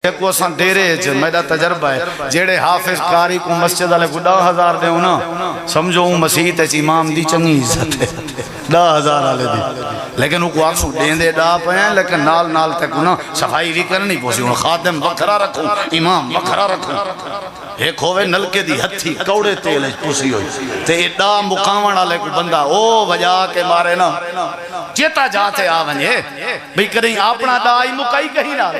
ایک وہ سان ڈیرے میرا تجربہ ہے جیڑے حافظ قاری کو مسجد والے کو 10,000 دے ہونا سمجھو مسیح تے امام دی چنگی عزت ہے 10,000 والے دی لیکن وہ کو آکسو دیندے ڈا پہ ہیں لیکن نال نال تک نا صفائی بھی کرنی پوسی انہوں خادم وکھرا رکھو امام وکھرا رکھو ایک ہوئے نلکے دی ہتھی کوڑے تیل پوسی ہوئی تے ڈا مقامن والے کو بندہ او وجہ کے مارے نا چیتا جاتے آونجے بھئی کریں اپنا ڈائی مکائی کہیں نہ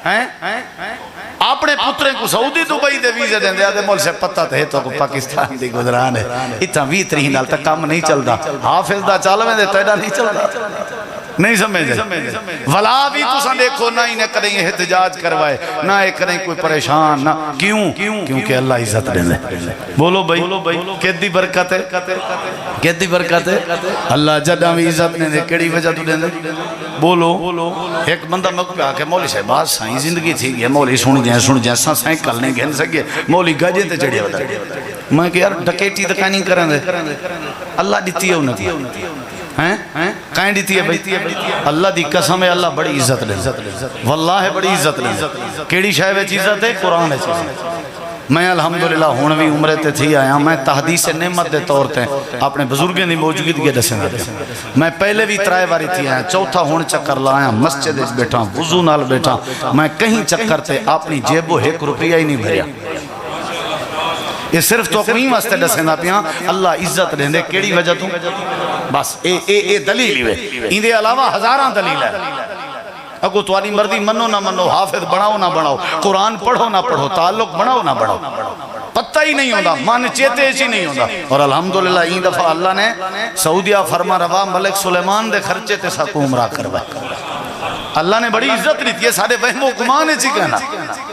اپنے پترے کو سعودی دبئی دے ویزے دیں دے آدھے مول سے پتہ تے تو پاکستان دی گزران ہے اتنا 20-30 نال تک کام نہیں چل دا حافظ دا چالویں دے تیڑا نہیں چل دا نہیں سمجھے ولا بھی تو سن دیکھو نہ ہی نہ کریں احتجاج کروائے نہ ایک کریں کوئی پریشان نہ کیوں کیونکہ اللہ عزت دے دے بولو بھائی کیدی برکت ہے کیدی برکت ہے اللہ جدہ بھی عزت دے دے کیڑی وجہ تو دے دے بولو ایک بندہ مکہ پہ آکے مولی سے بات سائیں زندگی تھی گیا مولی سن جائیں سائیں کل نہیں گھن سکے مولی گجے تے چڑھے ہوتا میں کہ یار ڈکیٹی دکا نہیں کریں دے اللہ دیتی ہے انہوں کائیں دیتی ہے بھائی اللہ دی قسم ہے اللہ بڑی عزت لے واللہ بڑی عزت لے کیڑی شاہ ویچ عزت ہے قرآن ہے چیز میں الحمدللہ ہونوی عمرے تے تھی آیا میں تحدیث نعمت دے طور تے اپنے بزرگیں دی موجودگی دسیں گا میں پہلے بھی ترائے باری تھی آیا چوتھا ہون چکر لایا مسجد اس بیٹھا وضو نال بیٹھا میں کہیں چکر تے اپنی جیبو 1 روپیہ ہی نہیں بھریا یہ صرف تو اپنی واسطے دسیں گا پیاں اللہ عزت دیں دے کیڑی وجہ تو بس اے دلیل ہوئے ان دے علاوہ ہزاراں دلیل ہے اگو توانی مردی منو نہ منو حافظ بناؤ نہ بناؤ قرآن پڑھو نہ پڑھو تعلق بناؤ نہ بناؤ پتہ ہی نہیں ہوندہ مان چیتے ہی نہیں ہوندہ اور الحمدللہ این دفعہ اللہ نے سعودیہ فرما روا ملک سلیمان دے خرچے تے سا کو عمرہ کروائے اللہ نے بڑی عزت لیتی ہے سارے وہم و گمان ہے کہنا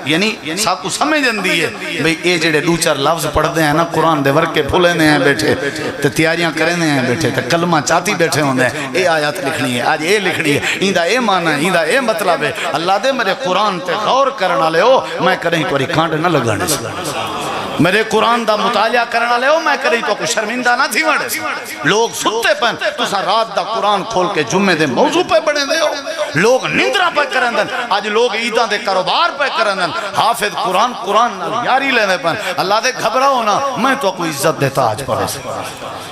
یعنی ساکو سمجھ جندی ہے بھئی اے جڑے 2-4 لفظ پڑھ دے ہیں نا قرآن دے ورکے پھولے دے ہیں بیٹھے تے تیاریاں کریں دے ہیں بیٹھے تے کلمہ چاہتی بیٹھے ہوندے ہیں اے آیات لکھنی ہے آج اے لکھنی ہے ایندہ اے مانا ہے ایندہ اے مطلب ہے اللہ دے میرے قرآن تے غور کرنا لے ہو میں کریں کوئی کانٹ نہ لگانے سے میرے قرآن دا مطالعہ کرنا لے ہو میں کریں تو کوئی شرمندہ نہ تھی مڑے لوگ ستے پن تو سا رات دا قرآن کھول کے جمعے دے موضوع پہ بڑھیں دے ہو لوگ نندرہ پہ کرن دن آج لوگ عیدہ دے کاروبار پہ کرن دن حافظ قرآن یاری لینے پن اللہ دے گھبراؤ نا میں تو کوئی عزت دیتا آج پڑھے سے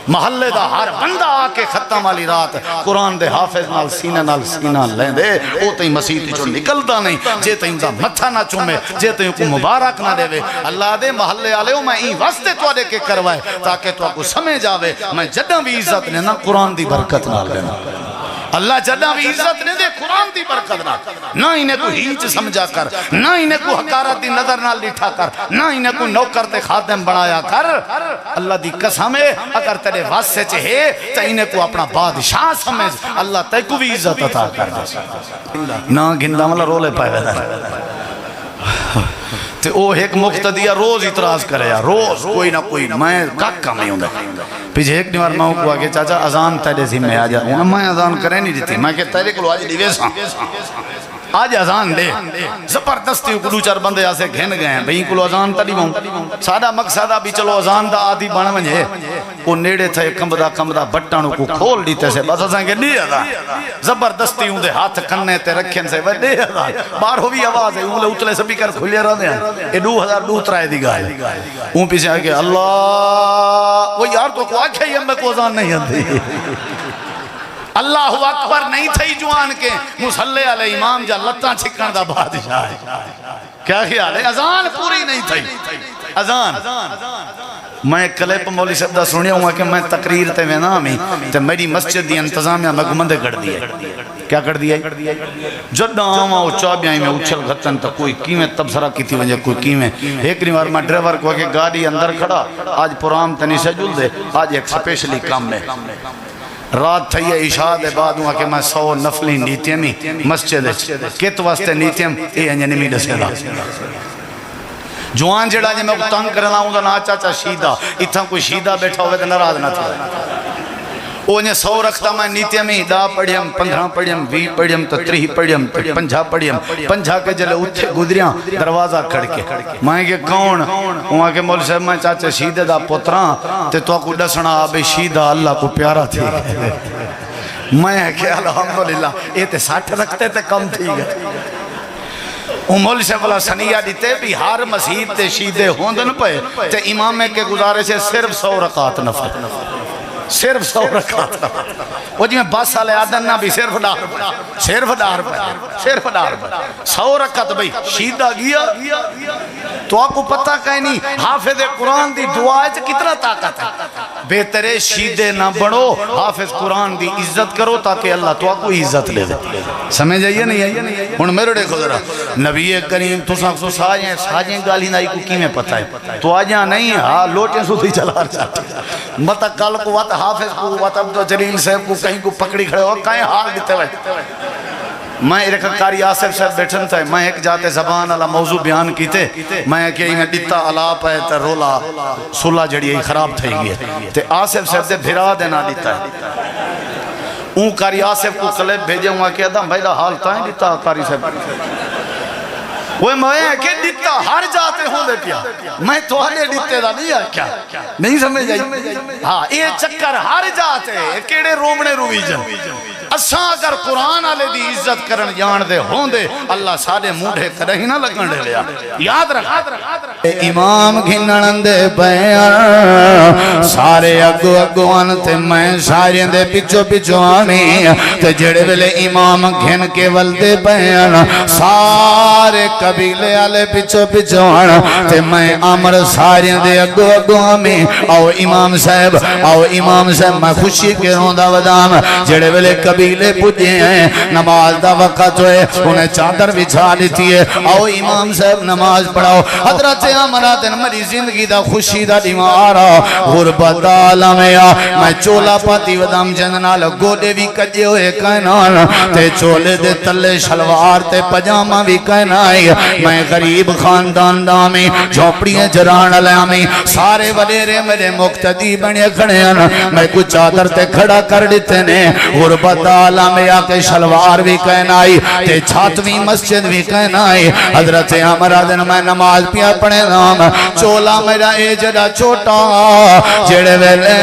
محلے دا ہر بندہ آکے ختم والی رات قرآن دے حافظ نال سینہ لیں دے او تہیں مسیح تی جو نکلتا نہیں جے تہیں دا متھا نہ چومے جے تہیں کو مبارک نہ دے اللہ دے محلے آلے ہو میں این واسطے تو آدھے کے کروائے تاکہ تو کو سمجھ آوے میں جدہ بھی عزت لینا قرآن دی برکت نہ لینا اللہ جدہ بھی عزت نے دے قرآن دی برکت نہ انہیں کو ہیچ سمجھا کر نہ انہیں کو حکارت دی نظر نہ لٹھا کر نہ انہیں کو نوکر تے خادم بنایا کر اللہ دی قسم ہے اگر تیرے واسطے چاہے تو انہیں کو اپنا بادشاہ سمجھ اللہ تے کو بھی عزت عطا کر دے نہ گھندہ ملا رولے پائے ویدہ تے او ایک مقتدیہ روز اعتراض کرے یا روز کوئی نہ کوئی میں کام نہیں ہوں دے پیچھے ایک نیوار ماں کو آگے چاچا ازان تیرے ذمہ آ جا میں ازان کرے نہیں دیتی میں کہ تیرے کو آج دیوے ساں آج ازان دے زبردستی کو 2-4 بندے آسے گھن گئے ہیں بھئی کو ازان تڑی ہوں سادہ مقصدہ بھی چلو ازان دا آدھی بڑھ منجھے وہ نیڑے تھے کمدہ بٹانوں کو کھول دیتے سے بس اساں کے نہیں ازان زبردستی ہوں دے ہاتھ کھنے تے رکھیں سے وہ نہیں ازان بار ہو بھی آواز ہے انگلے اتلے سبھی کر کھلے رہے ہیں یہ 2002 ترائے دی گائے ان پیچھے آگے اللہ وہ یار تو کو آکھے یہ میں کو ازان نہیں آتی اللہ اکبر نہیں تھئی جوان کے مسلح علیہ امام جا لتاں چھکن دا بادشاہ ہے کیا خیال ہے ازان پوری نہیں تھئی ازان میں کلیپ مولی صاحب دا سنیا ہوا کہ میں تقریر تے میں نامی تے میری مسجد دی انتظامیہ میں گمندے کر دیئے کیا کر دیئے جدہ آما وہ چابیاں میں اچھل گھتن تا کوئی کیمیں تبصرہ کی تھی وجہ کوئی کیمیں ایک نیوار میں ڈریور کو کہ گاڑی اندر کھڑا آج پرام تنی سے جل دے آج ایک سپیشلی کام میں رات تھئی عشاء دے بعد ہوا کہ میں 100 نفلی نیتیمی مسجد کت واسطے نیتیم اے انجا نمی دسے دا جوان جڑا جے میں کو تنگ کرنا ہوں دا نا چاچا شیدہ اتھا کوئی شیدہ بیٹھا ہوئے تو نراض نہ تھا وہ انہیں 100 رکھتا میں نیتیمی 10 پڑھیم 15 پڑھیم 20 پڑھیم تو 30 پڑھیم 50 پڑھیم 50 کے جلے اتھے گدریاں دروازہ کھڑ کے میں کہ کون وہاں کے مولی صاحب میں چاچے شیدہ دا پتران تے تو کو ڈسنا آبے شیدہ اللہ کو پیارا تھی میں کہ الحمدللہ یہ تے 60 رکھتے تے کم تھی گئے امول سے بلا سنیہ دیتے بھی ہر مسجد تے شیدے ہوندن پہ تے امام کے گزارش ہے صرف 100 رکعت نفل، صرف 100 رکعت نفل۔ وہ جی میں 10 سال آدن نہ بھی صرف ڈار پہ، صرف ڈار پہ، صرف ڈار پہ 100 رکعت بھئی شیدہ گیا تو آپ کو پتہ کہیں نہیں حافظ قرآن دی دعا ہے کتنا طاقت ہے۔ بہترے شیدے نہ بڑھو، حافظ قرآن دی عزت کرو تاکہ اللہ تو آپ کو عزت لے دے۔ سمجھ آئیے نہیں آئیے؟ ہن میرے دیکھو ذرا نبی کریم تو ساکسو ساجیں گالی نائی کو کی میں پتہ ہے تو آجاں نہیں ہاں لوٹیں سوتی چلا جاتا مطا کل کو وات حافظ کو وات عبدو جلیل صاحب کو کہیں کو پکڑی کھڑے ہو کہیں حال دیتے ہوئے۔ میں ایک کاری آصف صاحب بیٹھن تھا میں ایک جاتے زبان اللہ موضوع بیان کیتے میں کہ میں ڈیتا علاپ ہے تا رولا سلح جڑی ہے خراب تھے گئے تے آصف صاحب دے بھرا دینا ڈیتا ہے اون کاری آصف کو قلب بھیجے ہوں کہ ادھا بھائی دا حال تائیں ڈیتا کاری صاحب وہ میں کہ ڈیتا ہر جاتے ہوں دے پیا میں تو آلے ڈیتے دا نہیں ہے کیا نہیں سمجھ جائی ہاں یہ چکر ہر جاتے کیڑے رومنے روی جن اساں اگر قرآن آلے دی عزت کرن جان دے ہوں دے اللہ سارے موڑے کرے ہی نہ لگن دے لیا یاد رکھ امام گھنن دے بیان سارے اگو اگو آنتے میں سارے دے پچھو پچھو آنی تے جڑے ویلے امام گھن کے ولدے بیان سارے قبیلے آلے پچھو پچھو آنا تے میں عمر سارے دے اگو اگو آمی آو امام صاحب میں خوشی کے روندہ ودام جڑے ویلے قبیلے پجھے ہیں نماز دا وقت ہوئے انہیں چادر بچھا لیتی ہے آو امام صاحب نماز پڑھاؤ حضرت عمرہ میری زندگی دا خوشی دا دیمارا غربت عالمیا میں چولا پاتی ودام جننال گوڑے بھی کجے ہوئے کہنان تے چولے دے تلے شلوار تے پجامہ بھی کہنائی میں غریب خاندان دامی جھوپڑیاں جران علیامی سارے وڈیرے میرے مقتدی بنے کھڑے ہیں میں کچھ چادر تے کھڑا کر دیتے نے غربت عالمیا کے شلوار بھی کہنائی تے چھاتویں مسجد بھی کہنائی حضرت عمرہ دن میں نماز پیا پڑھے نام چولا میرا اے جڑا چھوٹا جڑے ویلے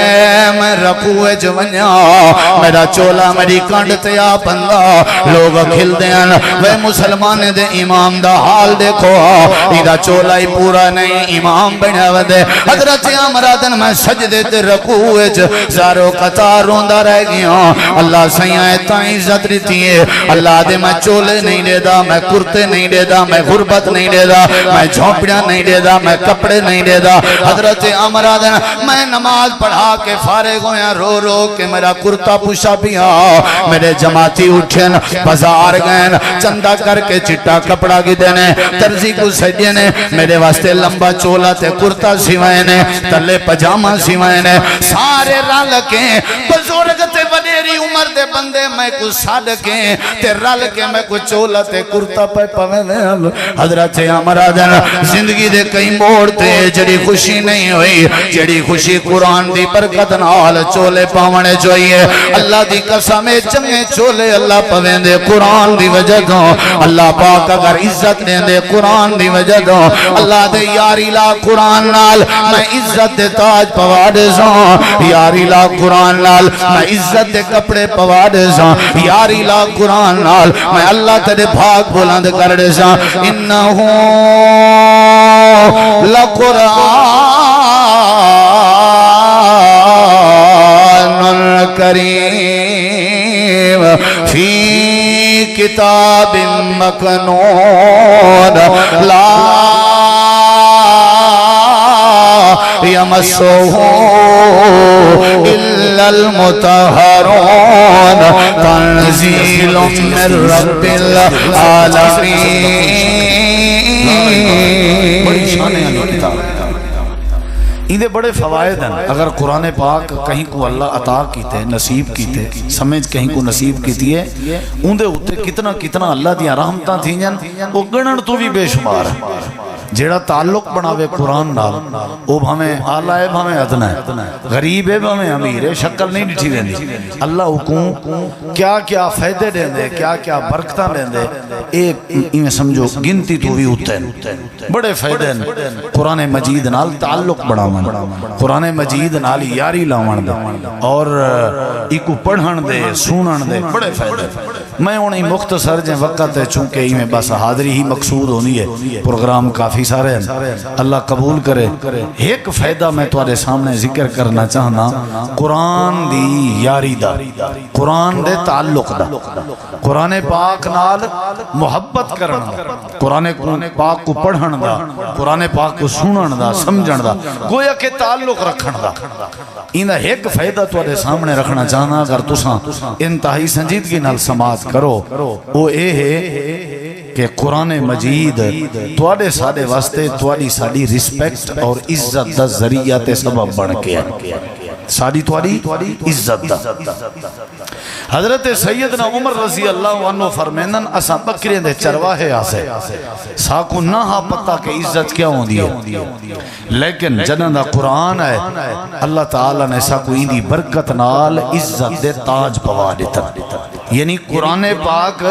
میں رکوے جونیا میرا چولا میری کنڈ تیا بندہ لوگ کھل دین وہ مسلمان دے امام دا حال دیکھو ایدہ چولا ہی پورا نہیں امام بنے ودے حضرت عمرہ دن میں سجدے تے رکوے زارو قطار روندہ رہ گیا اللہ سیاں تائیں عزت رہتی ہے اللہ دے میں چولے نہیں دے دا میں کرتے نہیں دے دا میں غربت نہیں دے دا میں جھوپڑیاں نہیں دے دا میں کپڑے نہیں دے دا حضرت عمرہ دن میں نماز پڑھا کے فارغ ہویا رو رو کہ میرا کرتا پوشا پیا میرے جماعتی اٹھیں بازار گئن چندہ کر کے چٹا کپڑا کی دینے ترزی کو سجینے میرے واسطے لمبا چولا تے کرتا سیوائنے تلے پجامہ سیوائنے سارے رل کے بزرگ تے وڈیری عمر دے بندے میں کو صادقیں تے رل کے میں کو چولا تے کرتا پہ پوے حضرت عمرہ دن زندگی دے کئی موڑ تے جڑی خوشی نہیں ہوئی جڑی خوشی قرآن دی برکت نال چولے پاونے چوئیے اللہ دی قسم چنگے چولے اللہ پویں دے قرآن دی وجہ دو اللہ پاک اگر عزت دیں دے قرآن دی وجہ دو اللہ دے یاری لا قرآن نال میں عزت دے تاج پوا دے سان یاری لا قرآن نال میں عزت دے کپڑے پوا دے سان یاری لا قرآن نال میں اللہ تیرے بھاگ بلند کر دے سان انہو لقرآن کریم فی کتاب مکنون لا یمسہ الا المطہرون تنزیل من رب العالمین بڑی شانے ہیں کتاب اندے بڑے فوائد ہیں اگر قرآن پاک کہیں کو اللہ عطا کیتے نصیب کیتے سمجھ کہیں کو نصیب کیتی ہے اندے ہوتے کتنا اللہ دیا رحمتاں تھی جن وہ گنن تو بھی بے شمار ہے جیڑا تعلق بناوے قرآن نال وہ بھامیں آلہ ہے بھامیں ادنا ہے غریب ہے بھامیں امیر ہے شکل نہیں ڈٹھی رہنی اللہ حکوم کیا کیا فائدے دیں دے کیا کیا برکتہ دیں دے ایک میں سمجھو گنتی تو بھی ہوتے ہیں بڑے فائدے ہیں قرآن مجید نال تعلق بڑھاون قرآن مجید نال یاری لاون دے اور ایکو پڑھن دے سونن دے بڑے فائدے میں انہیں مختصر جن وقت ہے چونکہ ہی میں بس حاضری ہی مقصود ہونی ہے، پروگرام کافی سارے ہیں، اللہ قبول کرے۔ ایک فائدہ میں تواڈے سامنے ذکر کرنا چاہنا، قرآن دی یاری دا، قرآن دے تعلق دا، قرآن پاک نال محبت کرن دا، قرآن پاک کو پڑھن دا، قرآن پاک کو سنن دا، سمجھن دا، گویا کہ تعلق رکھن دا۔ انہا ایک فائدہ تواڈے سامنے رکھنا چاہنا، اگر تساں انتہائی سنجیدگی نال سماعت کرو، وہ اے ہے کہ قرآن مجید تواڈے ساڈے واسطے تواڈی ساڈی رسپیکٹ اور عزت دا ذریعہ تے سبب بن کے ہے، ساڈی تواڈی عزت دا۔ حضرت سیدنا عمر رضی اللہ عنہ فرمینن اسا بکرین دے چرواہے آسے ساکو نہ ہا پتہ کہ عزت کیا ہوں دی ہے، لیکن جنہ دا قرآن ہے اللہ تعالیٰ نے ساکو اندی برکت نال عزت دے تاج پوا دیتا، یعنی قرآن پاک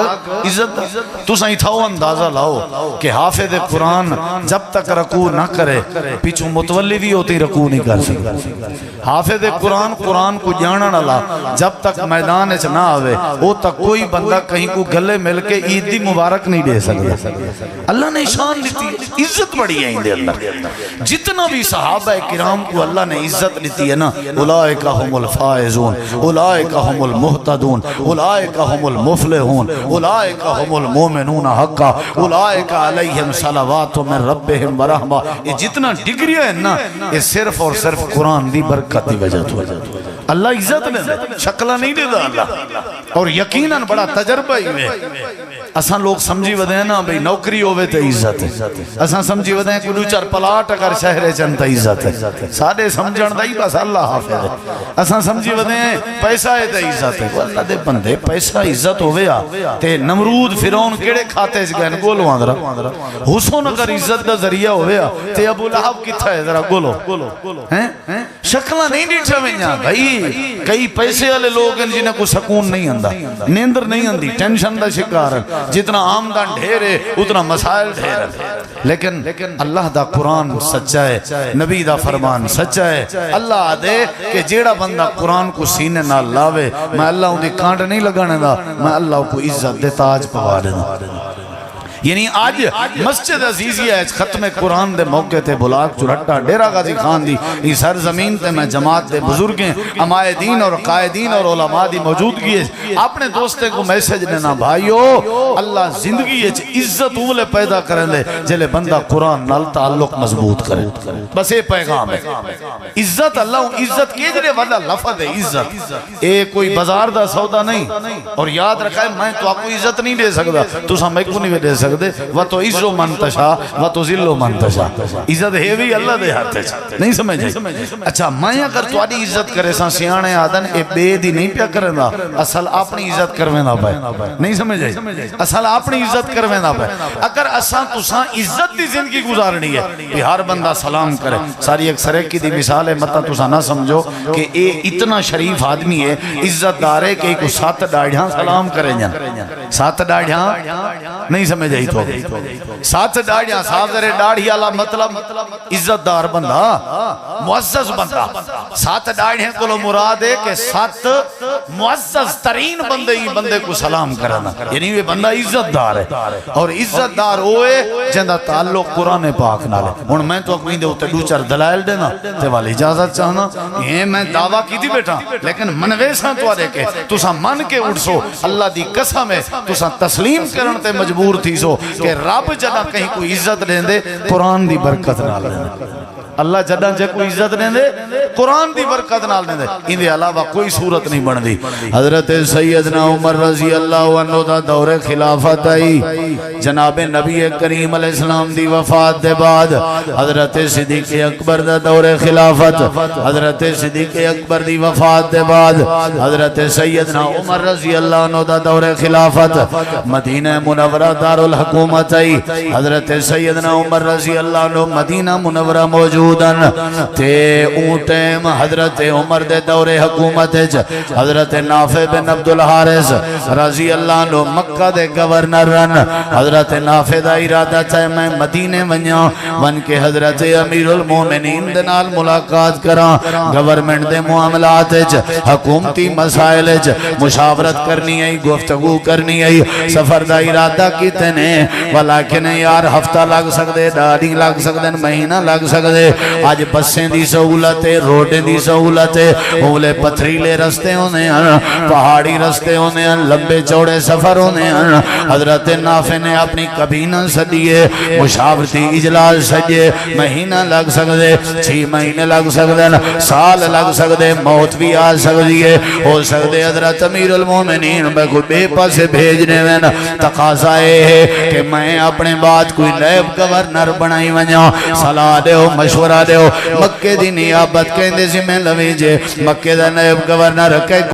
عزت۔ تو سائیں تھاو اندازہ لاؤ کہ حافظ قرآن جب تک رکوع نہ کرے پیچھو متولی بھی ہوتی رکوع نہیں کر سکتا۔ حافظ قرآن کو جاننا لا جب تک میدان اچھ نہ آوے وہ تک کوئی بندہ کہیں کو گلے مل کے عید دی مبارک نہیں دے سکتا۔ اللہ نے شان دیتی ہے، عزت بڑی ہے اندے اللہ۔ جتنا بھی صحابہ کرام کو اللہ نے عزت دیتی ہے نا، اولئک هم الفائزون، اولئک هم المہتدون، اولئک هم المفلحون، اولئک هم المؤمنون حقا، اولئک علیہم صلوات من ربہم ورحمہ۔ یہ جتنا ڈگری ہے نا، یہ صرف اور صرف قرآن دی برکت دی وجہ تو اللہ عزت نے دے، شکلہ نہیں دے دا اللہ، اور یقیناً بڑا تجربہ ہی میں اساں لوگ سمجھی ودے ہیں نا بھئی نوکری ہوئے تے عزت ہے، اساں سمجھی ودے ہیں کہ چار پلاٹ اگر شہرے چنتا عزت ہے، سادے سمجھن دائی بس اللہ حافظ ہے، اساں سمجھی ودے ہیں پیسہ ہے تے عزت ہے، اللہ دے بندے پیسہ عزت ہوئے تے نمرود فرعون کیڑے کھاتے گئن گولو آندرہ حسن اگر عزت دا ذریعہ ہوئے تے ابو لہب کتھا ہے ذرا گولو شکلہ نہیں ڈیٹھا میں یہاں بھائی کئی پیسے والے لوگ ہیں جنہیں کو سکون نہیں اندہ، نیندر نہیں اندی، ٹینشن دا شکار ہے، جتنا آمدن ڈھیرے اتنا مسائل ڈھیر ہے، لیکن اللہ دا قرآن سچا ہے، نبی دا فرمان سچا ہے۔ اللہ آدھے کہ جیڑا بندہ قرآن کو سینے نہ لاوے میں اللہ ان دی کانٹ نہیں لگانے دا، میں اللہ کو عزت دے تاج پوا دینا۔ یعنی آج مسجد عزیزی ہے ختم قرآن دے موقع تے بلاک چرھٹا ڈیرہ غازی خان دی اس ہر زمین تے میں جماعت دے بزرگیں امائے دین اور قائدین اور علماء دی موجودگی ہے اپنے دوستے کو میسج دینا بھائیو اللہ زندگی ہے عزت اولے پیدا کریں لے جلے بندہ قرآن نال تعلق مضبوط کرے، بس یہ پیغام ہے۔ عزت اللہ عزت کے جلے وڈا لفظ ہے عزت، اے کوئی بازار دا سودا نہیں، اور یاد رکھائے میں تو آپ کو عزت نہیں دے سکتا، تو سا میں کو نہیں دے سکتا، وہ عزو من تشا وہ تو ذلو من تشا، عزت ہے بھی اللہ دے ہاتھ ہے، نہیں سمجھے؟ اچھا میں اگر تو آدھی عزت کرے ساں سیانے آدن اے بے دی نہیں پیا کریں دا، اصل اپنی عزت کرویں دا پائے، نہیں سمجھے؟ اصل اپنی عزت کرویں دا پائے۔ اگر اساں تو ساں عزت دی زندگی گزارنی ہے کہ ہر بندہ سلام کرے، ساری ایک سریکی دی مثال ہے، مطلب تو ساں نہ سمجھو کہ اے اتنا شریف آدمی ہے عزت دار ہے کہ کو 7 ڈاڑھیاں سلام کریں جن، 7 ڈاڑھیاں نہیں سمجھے؟ 7 ڈاڑھیاں صاحب ڈاڑھی والا مطلب عزت دار بندہ، معزز بندہ، 7 ڈاڑھیاں کو مراد ہے کہ 7 معزز ترین بندے کو سلام کرنا، یعنی یہ بندہ عزت دار ہے، اور عزت دار ہوئے جندہ تعلق قرآن پاک نالے۔ اور میں تو اپنی دے ہوتے 2-4 دلائل دینا تے والی اجازت چاہنا، یہ میں دعویٰ کی تھی بیٹا لیکن منویساں تو آدھے کہ تو سا من کے اٹھ سو اللہ دی قسم ہے تو سا تسلیم کرنتے مجبور تھی سو کہ رب جدہ کہیں کوئی عزت دیں دے قرآن دی برکت نال دیں دے، اللہ جدہ جے کوئی عزت دیں دے قرآن دی برکت نال دیں دے، ان دے علاوہ کوئی صورت نہیں بن دی۔ حضرت سیدنا عمر رضی اللہ عنہ دا دور خلافت آئی، جناب نبی کریم علیہ السلام دی وفات دے بعد حضرت صدیق اکبر دا دور خلافت، حضرت صدیق اکبر دی وفات دے بعد حضرت سیدنا عمر رضی اللہ عنہ دا دور خلافت، مدینہ منورہ دار الحکومت آئی، حضرت سیدنا عمر رضی اللہ عنہ مدینہ منورہ موجودن تے اونٹے ٹائم حضرت عمر دے دور حکومت حضرت نافع بن عبد الحارث رضی اللہ عنہ مکہ دے گورنر رن حضرت نافع دا ارادہ چاہے میں مدینے ون کے حضرت امیر المومنین دے نال ملاقات کراں گورنمنٹ دے معاملات حکومتی مسائل مشاورت کرنی ہے گفتگو کرنی ہے سفر دا ارادہ کیتے نے ولیکن یار ہفتہ لگ سکدے ڈاڑی لگ سکدے مہینہ لگ سکدے آج بسیں دی سہولت ہے روڈیں دی سہولت ہے اولے پتھریلے رستے ہونے ہیں پہاڑی رستے ہونے ہیں لمبے چوڑے سفر ہونے ہیں حضرت نافع نے اپنی کبینہ سدیے مشاورتی اجلاس سجے مہینہ لگ سکدے 6 مہینے لگ سکدے سال لگ سکدے موت بھی آ سکدی ہے ہو سکدے حضرت امیر المومنین میں کوئی بے پاسے بھیجنے میں تقاضا ہے کہ میں اپنے بعد کوئی نیب گورنر بنائی ونجا صلاح دیو مشورہ دیو مکہ دی نیابت کہندے سی میں لوی جے مکہ دا نیب گورنر کہ